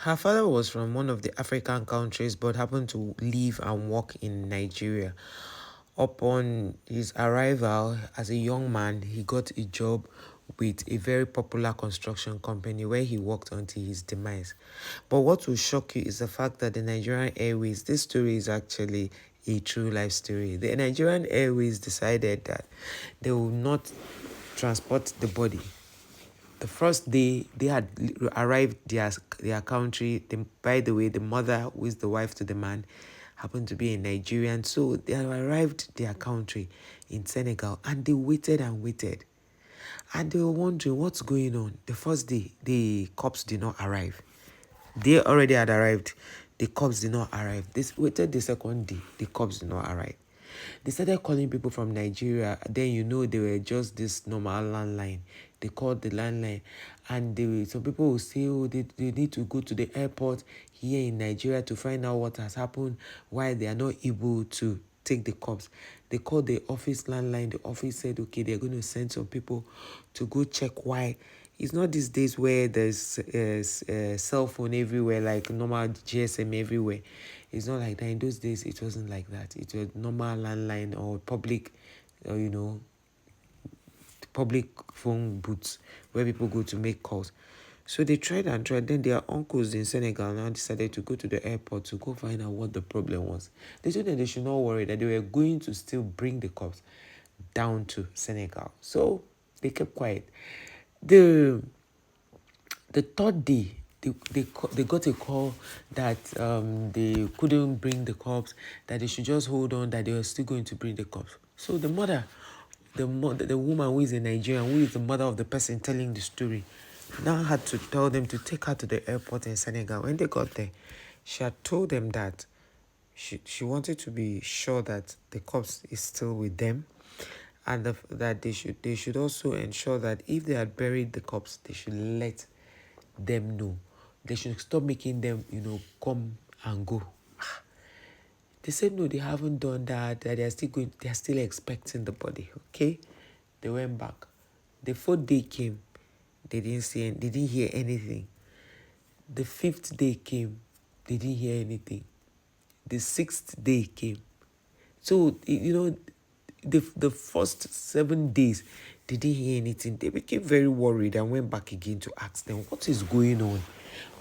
Her father was from one of the African countries but happened to live and work in Nigeria. Upon his arrival as a young man, he got a job with a very popular construction company where he worked until his demise. But what will shock you is the fact that the Nigerian Airways, this story is actually a true life story. The Nigerian Airways decided that they will not transport the body. The first day they had arrived their country. By the way, the mother, who is the wife to the man, happened to be a Nigerian. So they arrived their country in Senegal and they waited and waited. And they were wondering what's going on. The first day, the cops did not arrive. They already had arrived. The cops did not arrive. They waited the second day. The cops did not arrive. They started calling people from Nigeria. Then they were just this normal landline. They called the landline, and some people will say, oh, they need to go to the airport here in Nigeria to find out what has happened, why they are not able to take the cops. They called the office landline. The office said, okay, they're going to send some people to go check why. It's not these days where there's a cell phone everywhere, like normal GSM everywhere. It's not like that. In those days, it wasn't like that. It was normal landline or public, public phone booths where people go to make calls. So they tried and tried. Then their uncles in Senegal now decided to go to the airport to go find out what the problem was. They told them they should not worry, that they were going to still bring the cops down to Senegal. So they kept quiet. The third day, they got a call that they couldn't bring the cops, that they should just hold on, that they were still going to bring the cops. So the mother, the woman who is a Nigerian, who is the mother of the person telling the story, now had to tell them to take her to the airport in Senegal. When they got there, she had told them that she wanted to be sure that the cops is still with them, and that they should also ensure that if they had buried the cops, they should let them know. They should stop making them, come and go. They said no, they haven't done that. That they are still expecting the body. Okay, they went back. The fourth day came, they didn't hear anything. The fifth day came, they didn't hear anything. The sixth day came. So the first 7 days, they didn't hear anything. They became very worried and went back again to ask them, what is going on?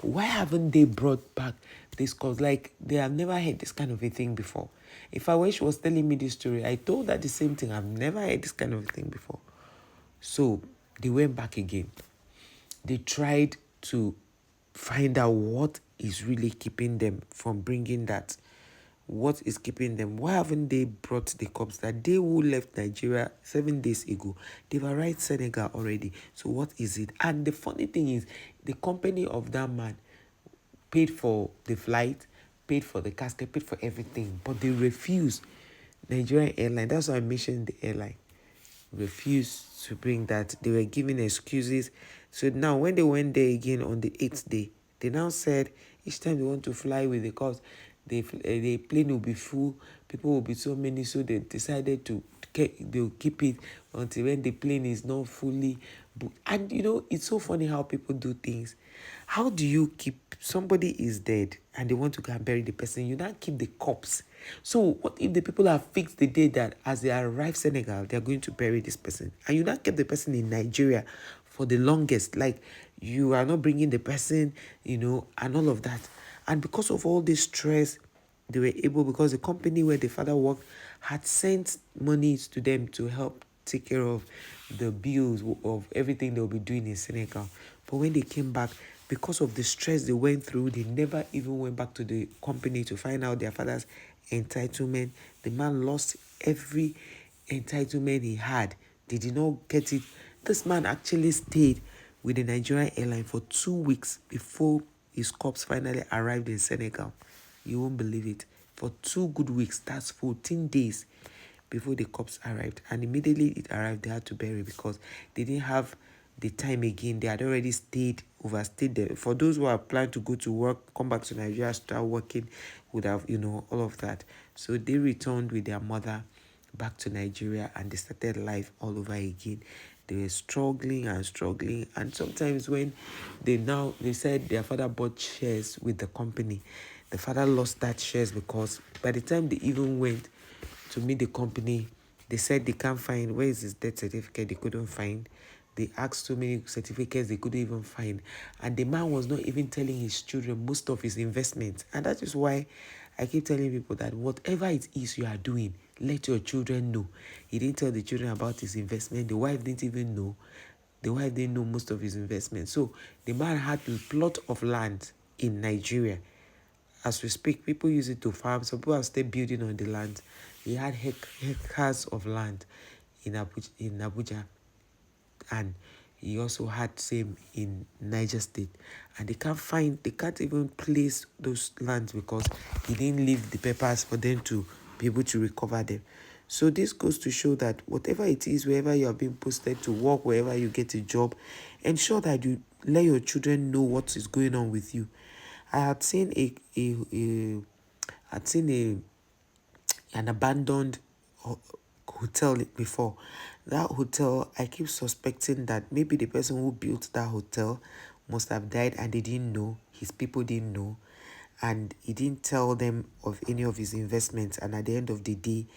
Why haven't they brought back this cause? Like, they have never heard this kind of a thing before. If I wish she was telling me this story, I told her the same thing. I've never heard this kind of a thing before. So they went back again. They tried to find out what is really keeping them from bringing that. What is keeping them? Why haven't they brought the cops? That they who left Nigeria 7 days ago, they've arrived Senegal already. So what is it? And the funny thing is, the company of that man paid for the flight, paid for the casket, paid for everything, but they refused. Nigerian airline, that's why I mentioned the airline, refused to bring that. They were giving excuses. So now when they went there again on the 8th day, they now said each time they want to fly with the cops, the plane will be full, people will be so many, so they decided they'll keep it until when the plane is not fully booked. And it's so funny how people do things. How do you keep, somebody is dead and they want to go and bury the person, you now keep the corpse? So what if the people have fixed the day that as they arrive Senegal, they're going to bury this person, and you now kept the person in Nigeria for the longest, like you are not bringing the person, and all of that. And because of all this stress, they were able, because the company where the father worked had sent money to them to help take care of the bills of everything they'll be doing in Senegal. But when they came back, because of the stress they went through, they never even went back to the company to find out their father's entitlement. The man lost every entitlement he had. They did not get it. This man actually stayed with the Nigerian airline for 2 weeks before his corpse finally arrived in Senegal. You won't believe it. For 2 good weeks, that's 14 days before the corpse arrived. And immediately it arrived, they had to bury, because they didn't have the time again. They had already overstayed there. For those who are planning to go to work, come back to Nigeria, start working, would have, all of that. So they returned with their mother back to Nigeria and they started life all over again. They were struggling and struggling. And sometimes when they said their father bought shares with the company, the father lost that shares because by the time they even went to meet the company, they said they can't find, where is his death certificate? They couldn't find. They asked so many certificates they couldn't even find. And the man was not even telling his children most of his investments. And that is why I keep telling people that whatever it is you are doing, let your children know. He didn't tell the children about his investment. The wife didn't even know. The wife didn't know most of his investments. So the man had a plot of land in Nigeria. As we speak, people use it to farm. Some people are still building on the land. He had hectares of land in Abuja, and he also had same in Niger State. And they can't even place those lands because he didn't leave the papers for them to be able to recover them. So this goes to show that whatever it is, wherever you are being posted to work, wherever you get a job, ensure that you let your children know what is going on with you. I had seen an abandoned hotel before. That hotel, I keep suspecting that maybe the person who built that hotel must have died and they didn't know, his people didn't know, and he didn't tell them of any of his investments. And at the end of the day,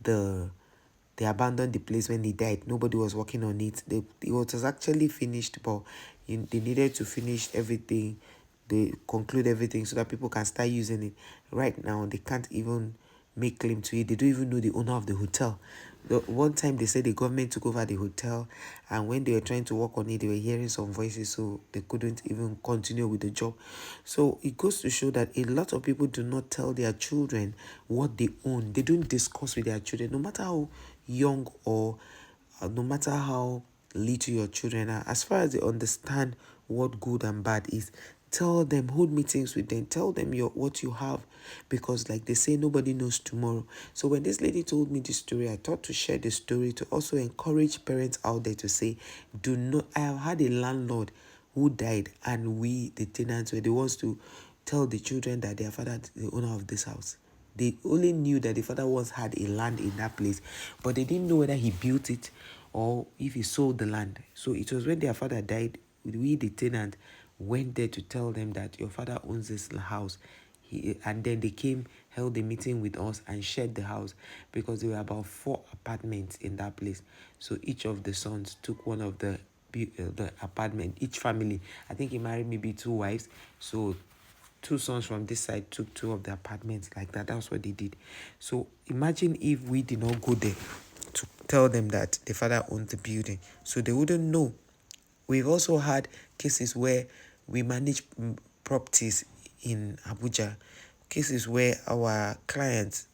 they abandoned the place when he died. Nobody was working on it. It was actually finished, but they needed to finish everything. They conclude everything so that people can start using it. Right now, they can't even make claim to it. They don't even know the owner of the hotel. One time they said the government took over the hotel, and when they were trying to work on it, they were hearing some voices, so they couldn't even continue with the job. So it goes to show that a lot of people do not tell their children what they own. They don't discuss with their children, no matter how young or no matter how little your children are. As far as they understand what good and bad is, tell them, hold meetings with them, tell them what you have, because like they say, nobody knows tomorrow. So when this lady told me this story, I thought to share the story to also encourage parents out there to say, do not. I have had a landlord who died, and we, the tenants, were the ones to tell the children that their father is the owner of this house. They only knew that the father once had a land in that place, but they didn't know whether he built it or if he sold the land. So it was when their father died, we, the tenant, went there to tell them that your father owns this house. And then they came, held a meeting with us and shared the house, because there were about 4 apartments in that place. So each of the sons took one of the apartment. Each family, I think he married maybe 2 wives. So 2 sons from this side took 2 of the apartments like that. That's what they did. So imagine if we did not go there to tell them that the father owned the building, so they wouldn't know. We've also had cases where we manage properties in Abuja, cases where our clients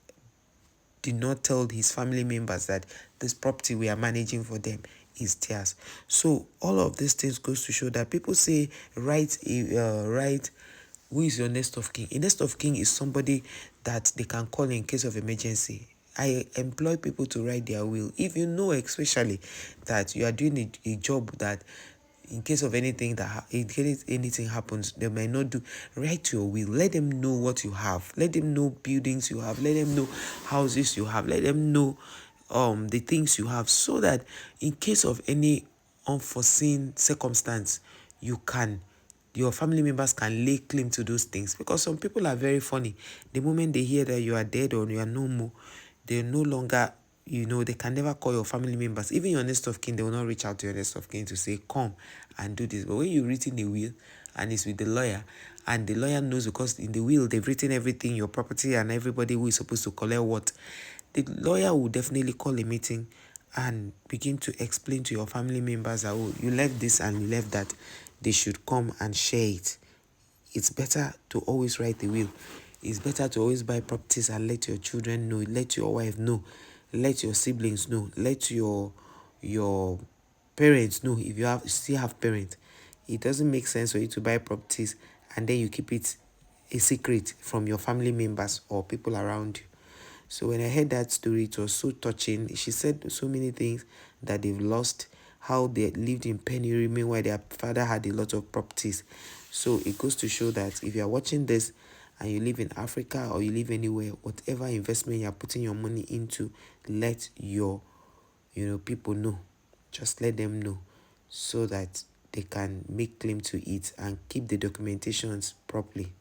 did not tell his family members that this property we are managing for them is theirs. So all of these things goes to show that people say, write, who is your next of kin? A next of kin is somebody that they can call in case of emergency. I employ people to write their will. If you know especially that you are doing a job that in case of anything in case anything happens, they might not do, write your will. Let them know what you have. Let them know buildings you have. Let them know houses you have. Let them know the things you have, so that in case of any unforeseen circumstance, your family members can lay claim to those things. Because some people are very funny. The moment they hear that you are dead or you are no more, they no longer, they can never call your family members. Even your next of kin, they will not reach out to your next of kin to say, come and do this. But when you've written a will and it's with the lawyer, and the lawyer knows, because in the will they've written everything, your property and everybody who is supposed to collect what, the lawyer will definitely call a meeting and begin to explain to your family members that, oh, you left this and you left that. They should come and share it. It's better to always write the will. It's better to always buy properties and let your children know, let your wife know, let your siblings know, let your parents know, if you still have parents. It doesn't make sense for you to buy properties and then you keep it a secret from your family members or people around you. So when I heard that story, it was so touching. She said so many things that they've lost, how they lived in penury, meanwhile their father had a lot of properties. So it goes to show that if you are watching this and you live in Africa or you live anywhere, whatever investment you are putting your money into, let your people know. just let them know so that they can make claim to it and keep the documentations properly.